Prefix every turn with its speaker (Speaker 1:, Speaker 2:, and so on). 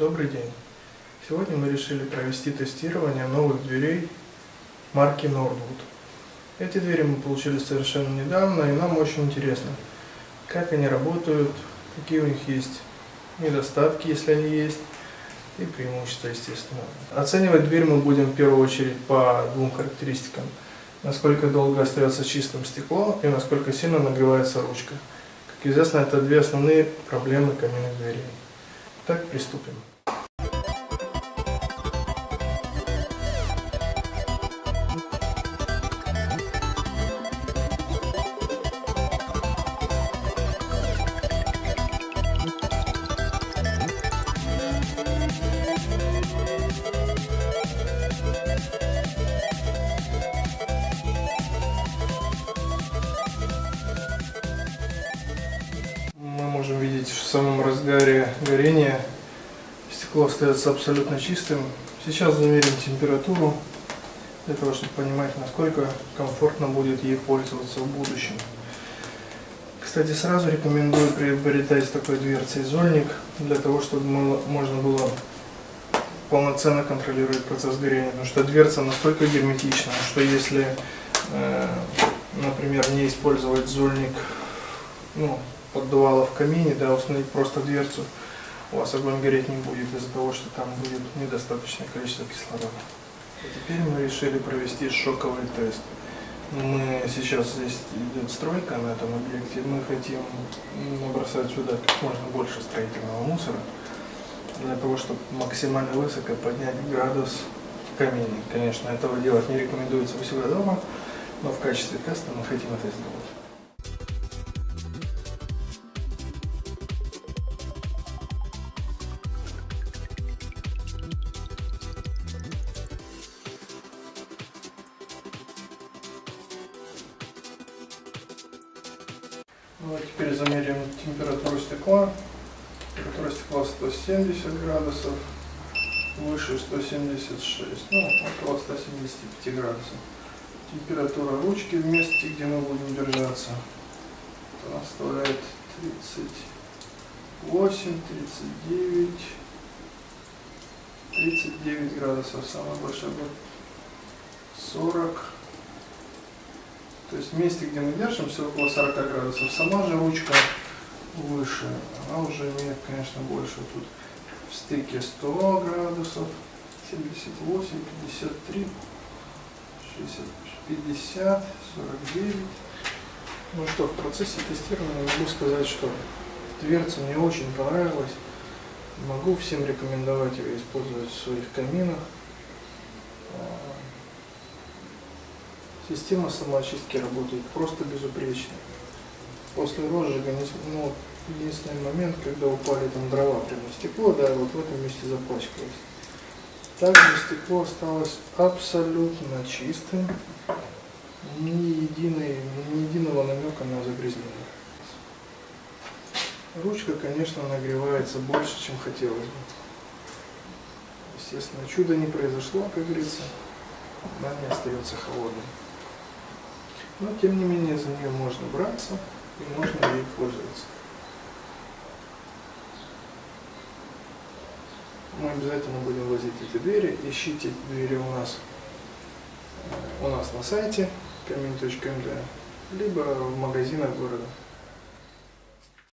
Speaker 1: Добрый день! Сегодня мы решили провести тестирование новых дверей марки Nordwood. Эти двери мы получили совершенно недавно, и нам очень интересно, как они работают, какие у них есть недостатки, если они есть, и преимущества, естественно. Оценивать дверь мы будем в первую очередь по двум характеристикам. Насколько долго остается чистым стекло и насколько сильно нагревается ручка. Как известно, это две основные проблемы каминных дверей. Так, приступим. Мы можем видеть в самом разгаре горения стекло остается абсолютно чистым. Сейчас замерим температуру, для того, чтобы понимать, насколько комфортно будет ей пользоваться в будущем. Кстати, сразу рекомендую приобретать с такой дверцей зольник, для того, чтобы можно было полноценно контролировать процесс горения. Потому что дверца настолько герметична, что если, например, не использовать зольник, поддувало в камине, установить просто дверцу, у вас огонь гореть не будет из-за того, что там будет недостаточное количество кислорода. Теперь мы решили провести шоковый тест. Здесь идет стройка на этом объекте, мы хотим набросать сюда как можно больше строительного мусора, для того, чтобы максимально высоко поднять градус в камине. Конечно, этого делать не рекомендуется у себя дома, но в качестве теста мы хотим это сделать. Теперь замерим температуру стекла. Температура стекла 170 градусов, выше 176, около 175 градусов. Температура ручки в месте, где мы будем держаться, она составляет 39 градусов, самое большое будет 40. То есть в месте, где мы держимся, около 40 градусов. Сама же ручка выше, она уже имеет, конечно, больше. Тут в стыке 100 градусов, 78, 53, 60, 50, 49. Ну что, в процессе тестирования могу сказать, что дверца мне очень понравилась. Могу всем рекомендовать ее использовать в своих каминах. Система самоочистки работает просто безупречно. После розжига, единственный момент, когда упали там дрова прямо на стекло, вот в этом месте запачкалось. Также стекло осталось абсолютно чистым, ни единого намека на загрязнение. Ручка, конечно, нагревается больше, чем хотелось бы. Естественно, чудо не произошло, как говорится, она не остается холодной. Но, тем не менее, за нее можно браться и можно ей пользоваться. Мы обязательно будем возить эти двери. Ищите эти двери у нас на сайте kamin.md, либо в магазинах города.